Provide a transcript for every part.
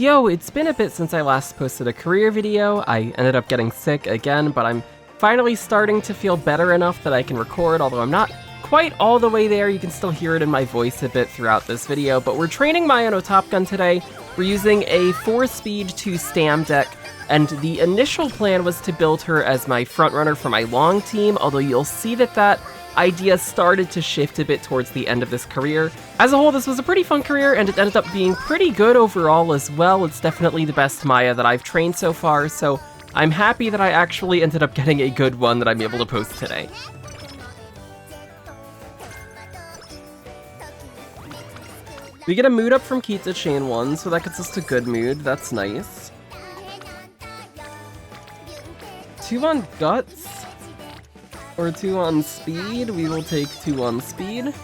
Yo, it's been a bit since I last posted a career video. I ended up getting sick again, but I'm finally starting to feel better enough that I can record, although I'm not quite all the way there. You can still hear it in my voice a bit throughout this video, but we're training Mayano Top Gun today. We're using a 4-speed 2-stam deck, and the initial plan was to build her as my frontrunner for my long team, although you'll see that idea started to shift a bit towards the end of this career. As a whole, this was a pretty fun career, and it ended up being pretty good overall as well. It's definitely the best Maya that I've trained so far, so I'm happy that I actually ended up getting a good one that I'm able to post today. We get a mood up from Kita Chain 1, so that gets us to good mood. That's nice. 2 on Guts? Or 2 on Speed? We will take 2 on Speed.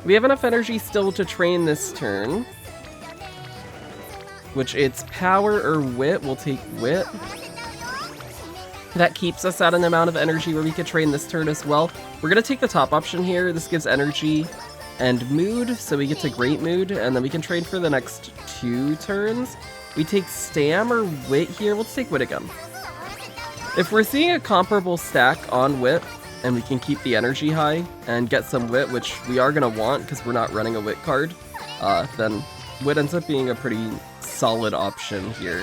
We have enough energy still to train this turn. Which it's Power or Wit. We'll take Wit. That keeps us at an amount of energy where we could train this turn as well. We're going to take the top option here. This gives energy and mood, so we get to great mood, and then we can trade for the next 2 turns. We take Stam or Wit here. Let's take Wit again. If we're seeing a comparable stack on Wit, and we can keep the energy high and get some Wit, which we are going to want because we're not running a Wit card, then Wit ends up being a pretty solid option here.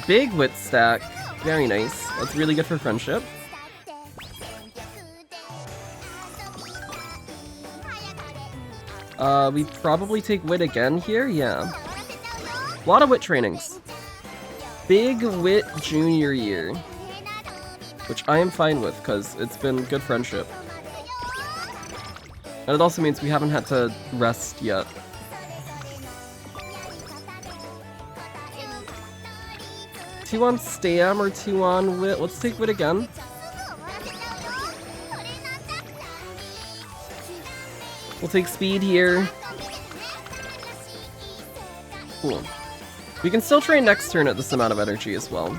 Big Wit stack. Very nice. That's really good for friendship. We probably take Wit again here? Yeah. A lot of Wit trainings. Big Wit junior year. Which I am fine with, because it's been good friendship. And it also means we haven't had to rest yet. Two on Stam or 2 on Wit? Let's take Wit again. We'll take Speed here. Cool. We can still train next turn at this amount of energy as well.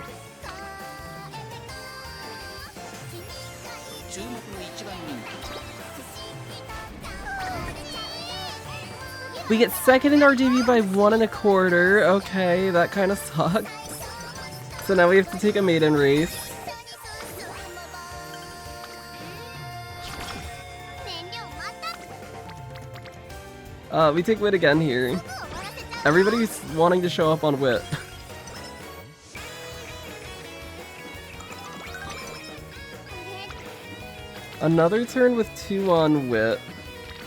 We get second in RDB by 1 1/4. Okay, that kind of sucks. So now we have to take a maiden race. We take Wit again here. Everybody's wanting to show up on Wit. Another turn with 2 on Wit.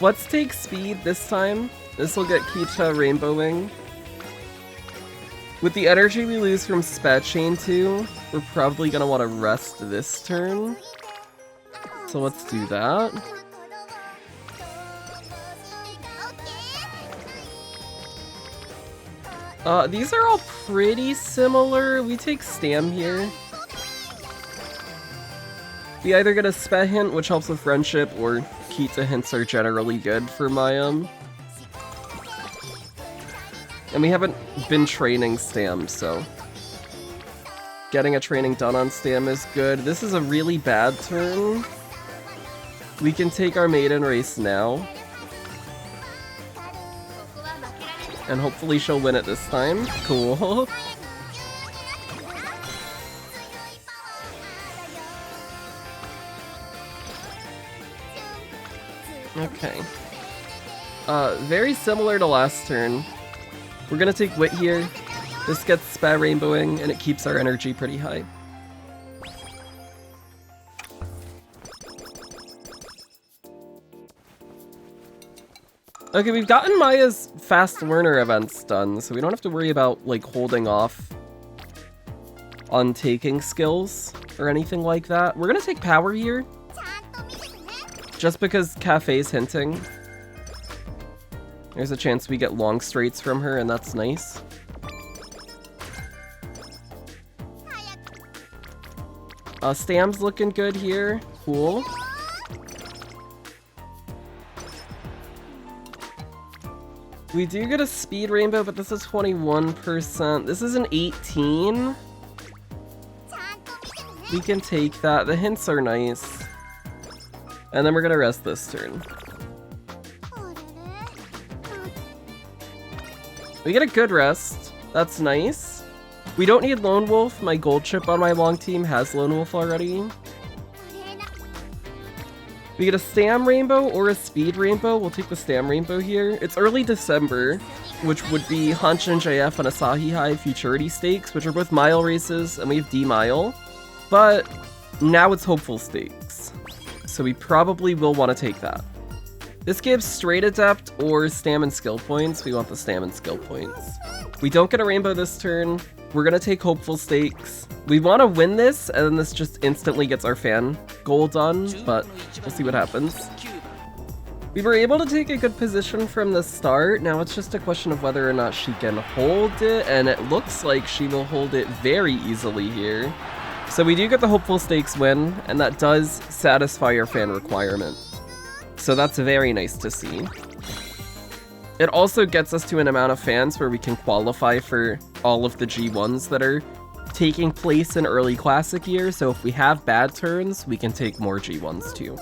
Let's take Speed this time. This will get Kita rainbowing. With the energy we lose from Spat Chain 2, we're probably gonna want to rest this turn. So let's do that. These are all pretty similar. We take Stam here. We either get a Spat hint, which helps with friendship, or Kita hints are generally good for Mayam. And we haven't been training Stam, so getting a training done on Stam is good. This is a really bad turn. We can take our maiden race now. And hopefully she'll win it this time. Cool. Okay. Very similar to last turn. We're gonna take Wit here. This gets Spat rainbowing, and it keeps our energy pretty high. Okay, we've gotten Maya's fast learner events done, so we don't have to worry about, like, holding off on taking skills or anything like that. We're gonna take Power here, just because Cafe's hinting. There's a chance we get long straights from her, and that's nice. Stam's looking good here. Cool. We do get a Speed Rainbow, but this is 21%. This is an 18. We can take that. The hints are nice. And then we're gonna rest this turn. We get a good rest. That's nice. We don't need Lone Wolf. My gold chip on my long team has Lone Wolf already. We get a Stam Rainbow or a Speed Rainbow. We'll take the Stam Rainbow here. It's early December, which would be Hanshin JF and Asahi High Futurity Stakes, which are both mile races, and we have D-Mile. But now it's Hopeful Stakes, so we probably will want to take that. This gives Straight Adept or Stam and Skill points. We want the Stam and Skill points. We don't get a Rainbow this turn. We're gonna take Hopeful Stakes. We want to win this, and then this just instantly gets our fan goal done, but we'll see what happens. We were able to take a good position from the start. Now it's just a question of whether or not she can hold it, and it looks like she will hold it very easily here. So we do get the Hopeful Stakes win, and that does satisfy our fan requirement. So that's very nice to see. It also gets us to an amount of fans where we can qualify for all of the G1s that are taking place in early Classic year, so if we have bad turns, we can take more G1s too.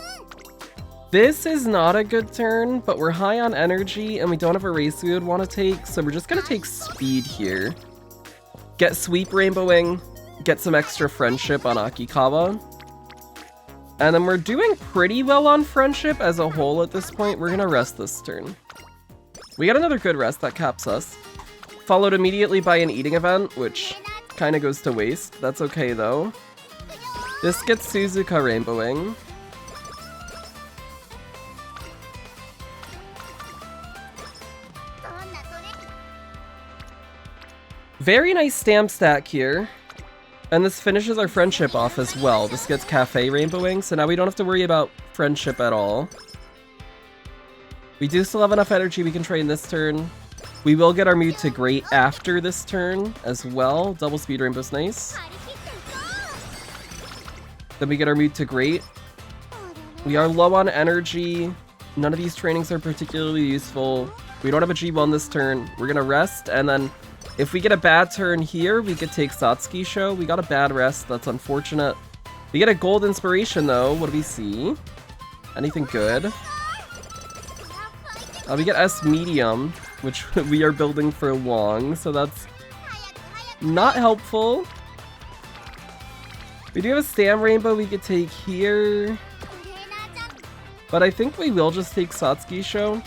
This is not a good turn, but we're high on energy, and we don't have a race we would want to take, so we're just gonna take Speed here. Get Sweep Rainbowing, get some extra Friendship on Akikawa. And then we're doing pretty well on Friendship as a whole at this point. We're gonna rest this turn. We got another good rest that caps us. Followed immediately by an eating event, which kind of goes to waste. That's okay though. This gets Suzuka Rainbowing. Very nice stamp stack here. And this finishes our Friendship off as well. This gets Cafe Rainbowing, so now we don't have to worry about Friendship at all. We do still have enough energy we can train this turn. We will get our Mute to Great after this turn as well. Double Speed Rainbow's nice. Then we get our Mute to Great. We are low on energy. None of these trainings are particularly useful. We don't have a G1 this turn. We're gonna rest, and then if we get a bad turn here, we could take Satsuki Show. We got a bad rest. That's unfortunate. We get a gold inspiration, though. What do we see? Anything good? We get S Medium, which we are building for long, so that's not helpful. We do have a Stam Rainbow we could take here, but I think we will just take Satsuki Show.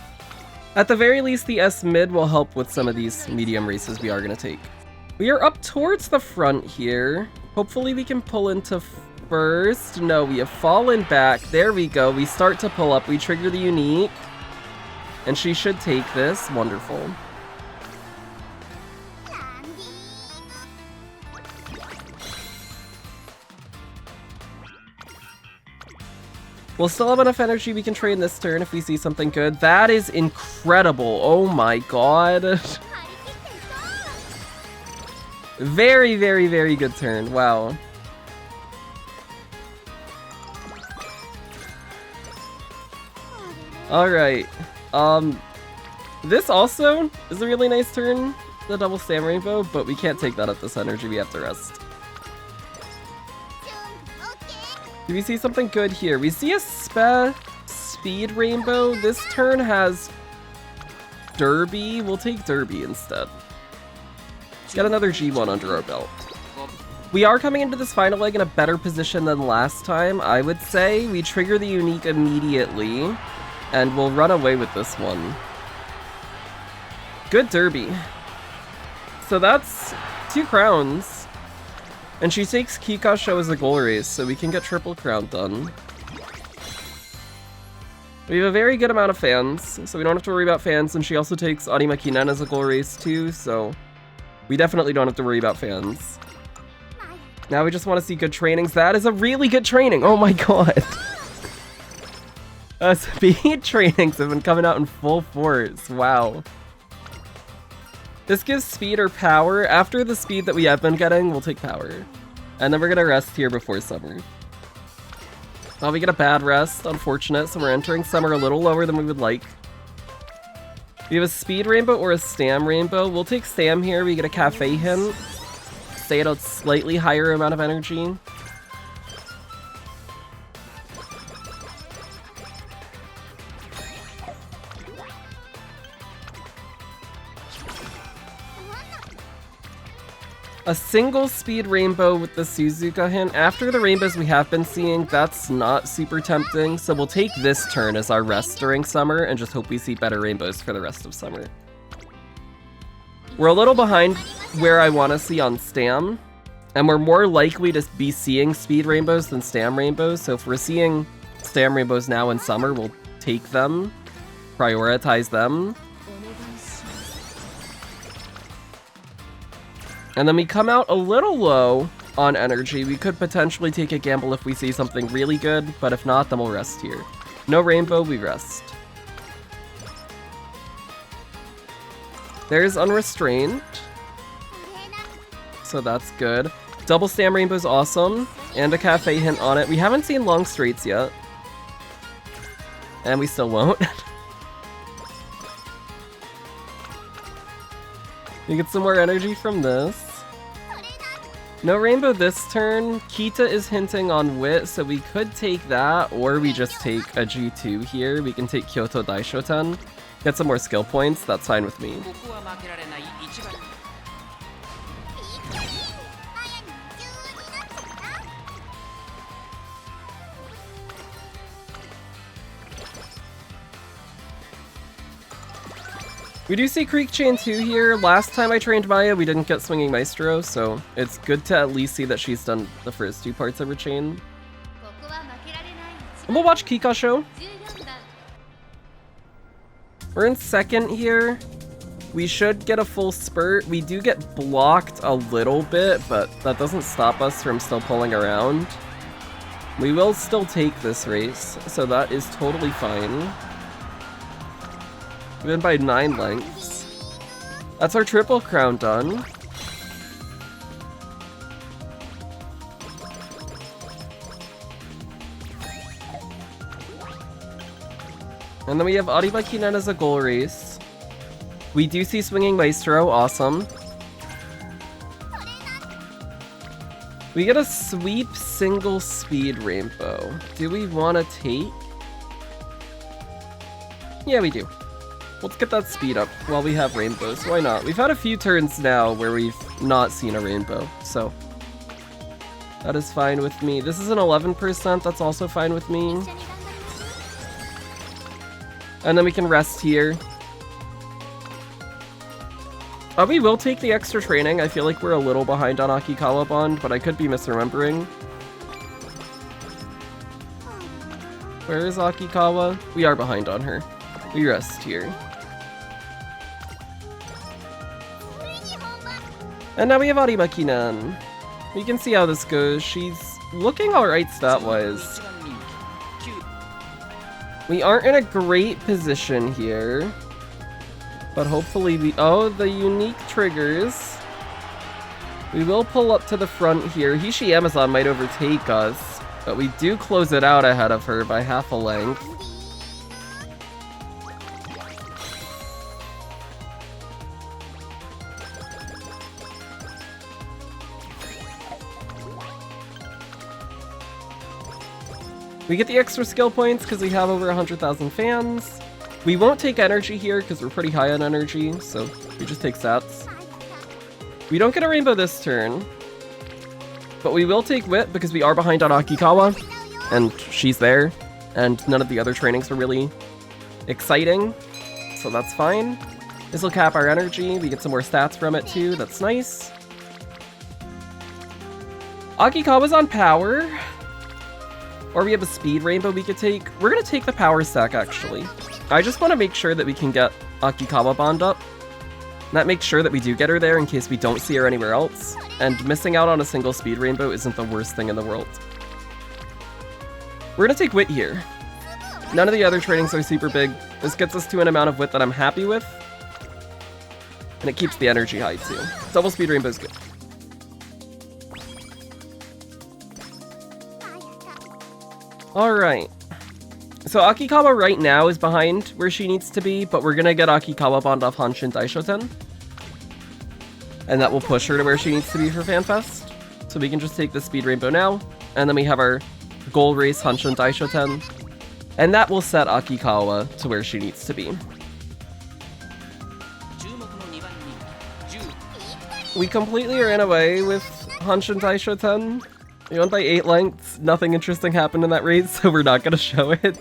At the very least, the S mid will help with some of these medium races we are going to take. We are up towards the front here. Hopefully we can pull into first. No, we have fallen back. There we go. We start to pull up. We trigger the unique. And she should take this. Wonderful. We'll still have enough energy we can train this turn if we see something good. That is incredible. Oh my god. Very, very, very good turn. Wow. Alright. This also is a really nice turn, the double Stam Rainbow, but we can't take that at this energy. We have to rest. Do we see something good here? We see a Speed Rainbow. This turn has Derby. We'll take Derby instead. Got another G1 under our belt. We are coming into this final leg in a better position than last time, I would say. We trigger the unique immediately, and we'll run away with this one. Good Derby. So that's 2 crowns. And she takes Kika Show as a goal race, so we can get triple crown done. We have a very good amount of fans, so we don't have to worry about fans, and she also takes Arima Kinen as a goal race too, so we definitely don't have to worry about fans. Now we just want to see good trainings. That is a really good training! Oh my god! Speed trainings have been coming out in full force. Wow. This gives speed or power. After the speed that we have been getting, we'll take power. And then we're gonna rest here before summer. Oh, we get a bad rest. Unfortunate. So we're entering summer a little lower than we would like. We have a Speed Rainbow or a Stam Rainbow. We'll take Stam here. We get a Cafe hint. Stay at a slightly higher amount of energy. A single speed rainbow with the Suzuka hint. After the rainbows we have been seeing, that's not super tempting, so we'll take this turn as our rest during summer and just hope we see better rainbows for the rest of summer. We're a little behind where I want to see on Stam, and we're more likely to be seeing speed rainbows than Stam rainbows, so if we're seeing Stam rainbows now in summer, we'll take them, prioritize them. And then we come out a little low on energy. We could potentially take a gamble if we see something really good, but if not, then we'll rest here. No rainbow, we rest. There's Unrestrained. So that's good. Double Stam Rainbow's awesome. And a cafe hint on it. We haven't seen long straights yet. And we still won't. We get some more energy from this. No rainbow this turn. Kita is hinting on wit, so we could take that, or we just take a G2 here. We can take Kyoto Daishoten. Get some more skill points, that's fine with me. We do see Creek Chain 2 here. Last time I trained Maya, we didn't get Swinging Maestro, so it's good to at least see that she's done the first two parts of her chain. And we'll watch Kikasho. We're in second here. We should get a full spurt. We do get blocked a little bit, but that doesn't stop us from still pulling around. We will still take this race, so that is totally fine. We win by 9 lengths. That's our triple crown done. And then we have Aribakinen as a goal race. We do see Swinging Maestro, awesome. We get a sweep single speed rainbow. Do we want to take? Yeah, we do. Let's get that speed up while we have rainbows. Why not? We've had a few turns now where we've not seen a rainbow, so that is fine with me. This is an 11%, that's also fine with me. And then we can rest here. We will take the extra training. I feel like we're a little behind on Akikawa Bond, but I could be misremembering. Where is Akikawa? We are behind on her. We rest here. And now we have Aribakinen. We can see how this goes. She's looking alright stat-wise. We aren't in a great position here. But hopefully we... Oh, the unique triggers. We will pull up to the front here. Hishi Amazon might overtake us. But we do close it out ahead of her by half a length. We get the extra skill points because we have over 100,000 fans. We won't take energy here because we're pretty high on energy, so we just take stats. We don't get a rainbow this turn, but we will take wit because we are behind on Akikawa, and she's there, and none of the other trainings are really exciting, so that's fine. This will cap our energy. We get some more stats from it too. That's nice. Akikawa's on power. Or we have a speed rainbow we could take. We're going to take the power stack, actually. I just want to make sure that we can get Akikawa Bond up. That makes sure that we do get her there in case we don't see her anywhere else. And missing out on a single speed rainbow isn't the worst thing in the world. We're going to take wit here. None of the other trainings are super big. This gets us to an amount of wit that I'm happy with. And it keeps the energy high, too. Double speed rainbow is good. Alright. So Akikawa right now is behind where she needs to be, but we're gonna get Akikawa Bond off Hanshin Daishoten. And that will push her to where she needs to be for FanFest. So we can just take the speed rainbow now, and then we have our goal race Hanshin Daishoten. And that will set Akikawa to where she needs to be. We completely ran away with Hanshin Taisho 10. We went by 8 lengths. Nothing interesting happened in that race, so we're not gonna show it.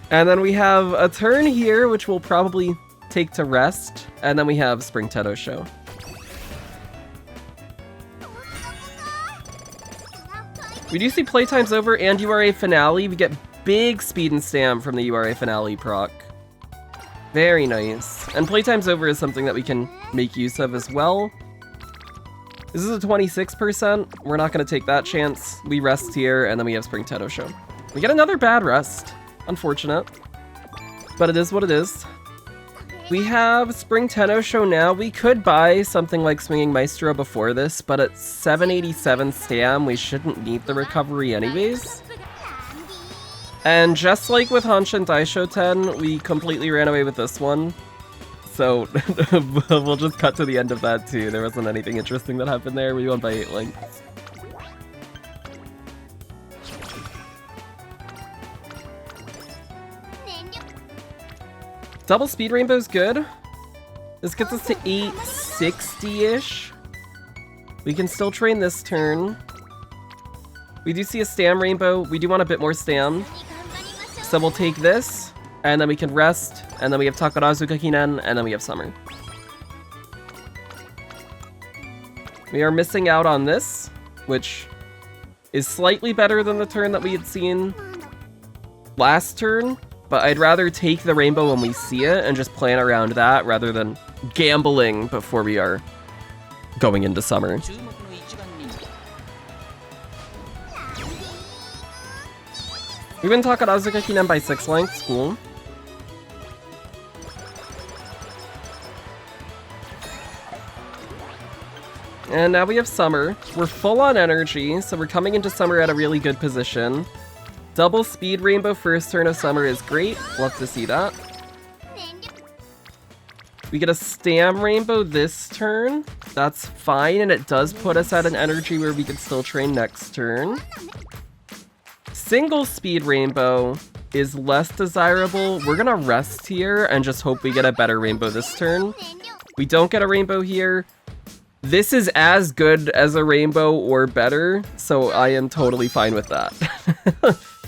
And then we have a turn here, which we'll probably take to rest. And then we have Spring Teto Show. We do see playtime's over and URA finale. We get big speed and stam from the URA finale proc. Very nice. And playtime's over is something that we can make use of as well. This is a 26%. We're not going to take that chance. We rest here, and then we have Spring Teto Show. We get another bad rest. Unfortunate. But it is what it is. We have Spring Teto Show now. We could buy something like Swinging Maestro before this, but at 787 stam, we shouldn't need the recovery anyways. And just like with Hanshin Daisho 10, we completely ran away with this one. So we'll just cut to the end of that too. There wasn't anything interesting that happened there. We won by 8 lengths. Double speed rainbow's good. This gets us to 860-ish. We can still train this turn. We do see a stam rainbow. We do want a bit more stam. So we'll take this, and then we can rest, and then we have Takarazuka Hinen, and then we have Summer. We are missing out on this, which is slightly better than the turn that we had seen last turn. But I'd rather take the rainbow when we see it and just plan around that rather than gambling before we are going into summer. We win Takarazuka Hinen by 6 lengths, cool. And now we have summer. We're full on energy, so we're coming into summer at a really good position. Double speed rainbow first turn of summer is great. Love to see that. We get a stam rainbow this turn. That's fine, and it does put us at an energy where we can still train next turn. Single speed rainbow is less desirable. We're gonna rest here and just hope we get a better rainbow this turn. We don't get a rainbow here. This is as good as a rainbow or better, so I am totally fine with that.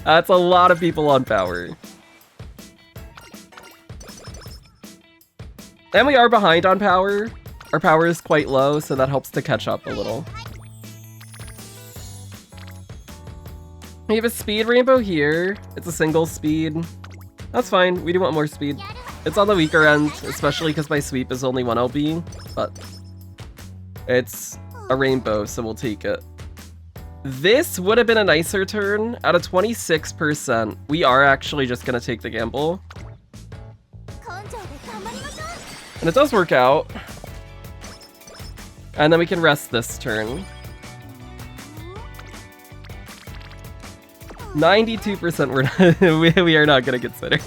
That's a lot of people on power. And we are behind on power. Our power is quite low, so that helps to catch up a little. We have a speed rainbow here. It's a single speed. That's fine. We do want more speed. It's on the weaker end, especially because my sweep is only 1 LB, but it's a rainbow, so we'll take it. This would have been a nicer turn. At a 26%, we are actually just going to take the gamble. And it does work out. And then we can rest this turn. 92% we're not, we are not going to consider.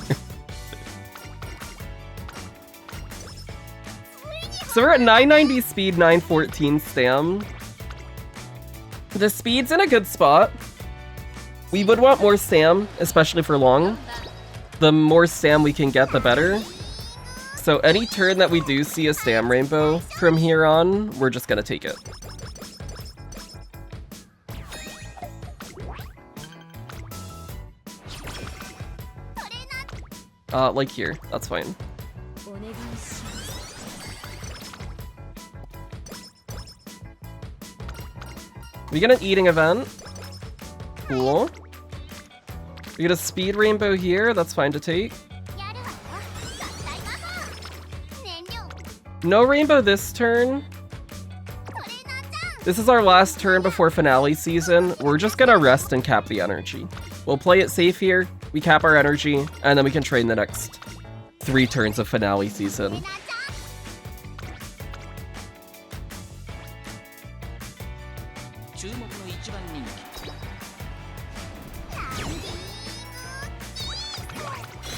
So we're at 990 speed, 914 stam. The speed's in a good spot. We would want more stam, especially for long. The more stam we can get, the better. So any turn that we do see a stam rainbow from here on, we're just gonna take it. Like here, that's fine. We get an eating event. Cool. We get a speed rainbow here. That's fine to take. No rainbow this turn. This is our last turn before finale season. We're just gonna rest and cap the energy. We'll play it safe here. We cap our energy, and then we can train the next 3 turns of finale season.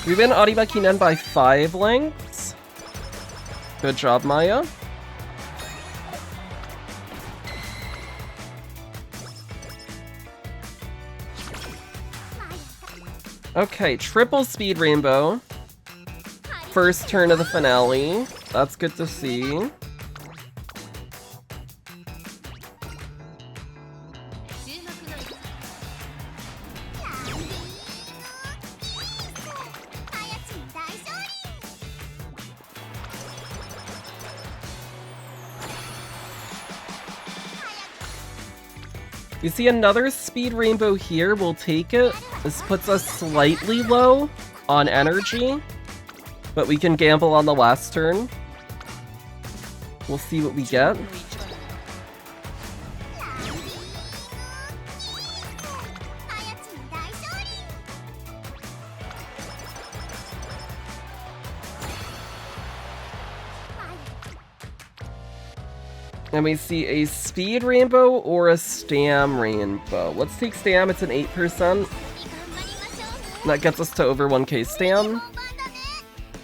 We win Ariba Kinen by 5 lengths. Good job, Maya. Okay, triple speed rainbow. First turn of the finale. That's good to see. You see another speed rainbow here, we'll take it. This puts us slightly low on energy, but we can gamble on the last turn. We'll see what we get. And we see a speed rainbow or a stam rainbow. Let's take stam, it's an 8%. That gets us to over 1k stam.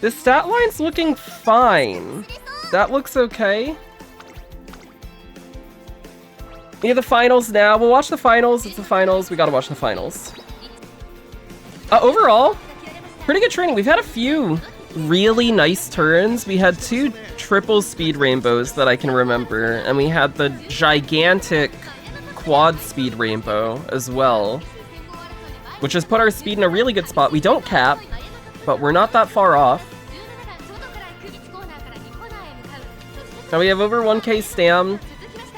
This stat line's looking fine. That looks okay. Yeah, the finals now. We'll watch the finals. It's the finals. We gotta watch the finals. Overall, pretty good training. We've had a few really nice turns. We had 2 triple speed rainbows that I can remember, and we had the gigantic quad speed rainbow as well, which has put our speed in a really good spot. We don't cap, but we're not that far off. Now we have over 1k stam.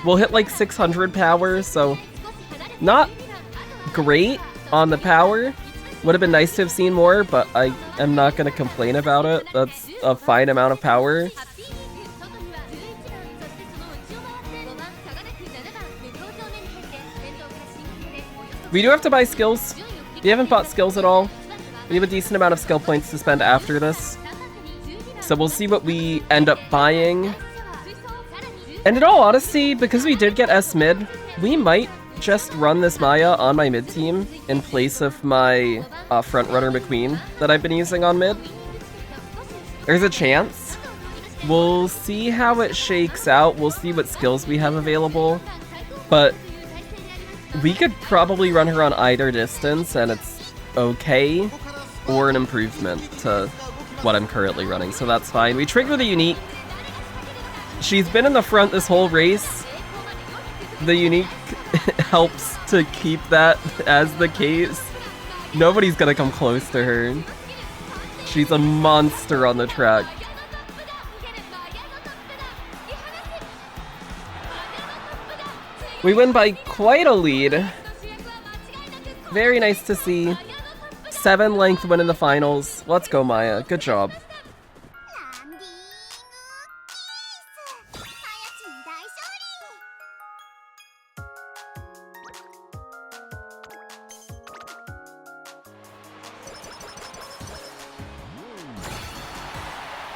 We'll hit like 600 power, so not great on the power. Would have been nice to have seen more, but I am not going to complain about it. That's a fine amount of power. We do have to buy skills. We haven't bought skills at all. We have a decent amount of skill points to spend after this. So we'll see what we end up buying. And in all honesty, because we did get S mid, we might just run this Maya on my mid team in place of my frontrunner McQueen that I've been using on mid. There's a chance. We'll see how it shakes out. We'll see what skills we have available. But we could probably run her on either distance and it's okay, or an improvement to what I'm currently running, so that's fine. We trigger the unique. She's been in the front this whole race. The unique helps to keep that as the case. Nobody's gonna come close to her. She's a monster on the track. We win by quite a lead. Very nice to see. 7 length win in the finals. Let's go, Maya. Good job.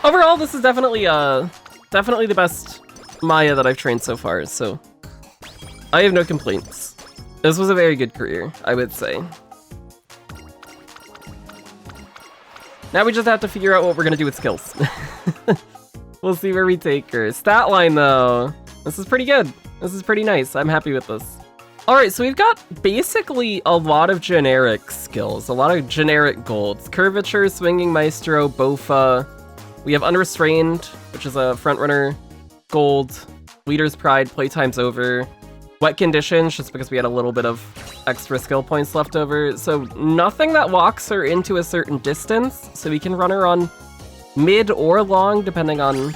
Overall, this is definitely the best Maya that I've trained so far, so I have no complaints. This was a very good career, I would say. Now we just have to figure out what we're gonna do with skills. We'll see where we take her. Stat line, though. This is pretty good. This is pretty nice. I'm happy with this. Alright, so we've got basically a lot of generic skills. A lot of generic golds. Curvature, Swinging Maestro, Bofa. We have Unrestrained, which is a frontrunner gold. Leader's Pride, Playtime's Over. Wet Conditions, just because we had a little bit of extra skill points left over. So nothing that walks her into a certain distance, so we can run her on mid or long, depending on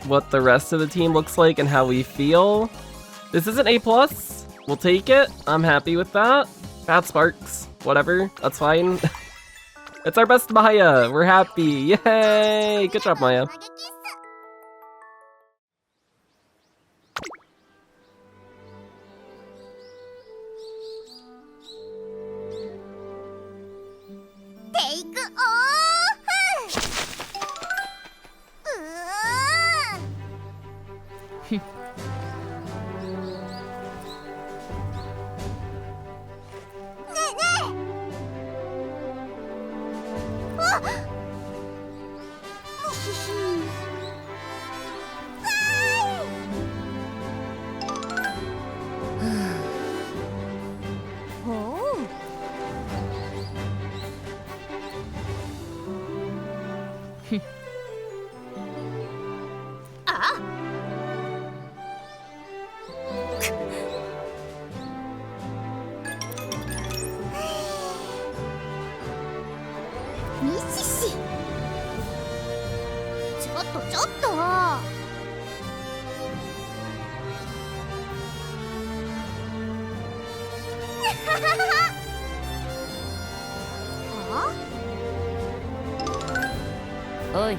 what the rest of the team looks like and how we feel. This is an A+. We'll take it. I'm happy with that. Bad sparks. Whatever. That's fine. It's our best Maya. We're happy. Yay! Good job, Maya. し。ちょっとちょっと。おい。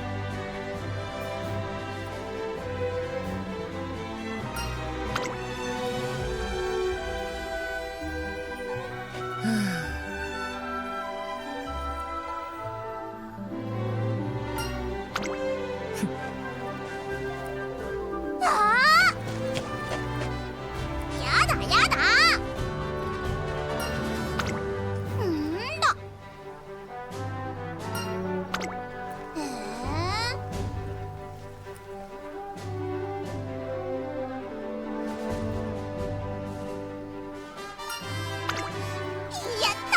やだやだ。んだ。やった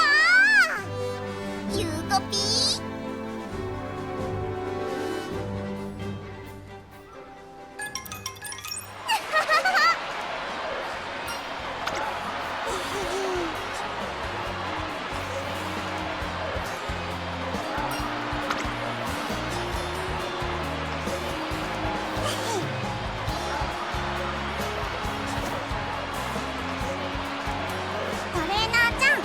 ー。ゆうこぴー。トレーナーちゃん。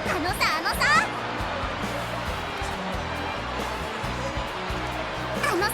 あのさあのさあのさ。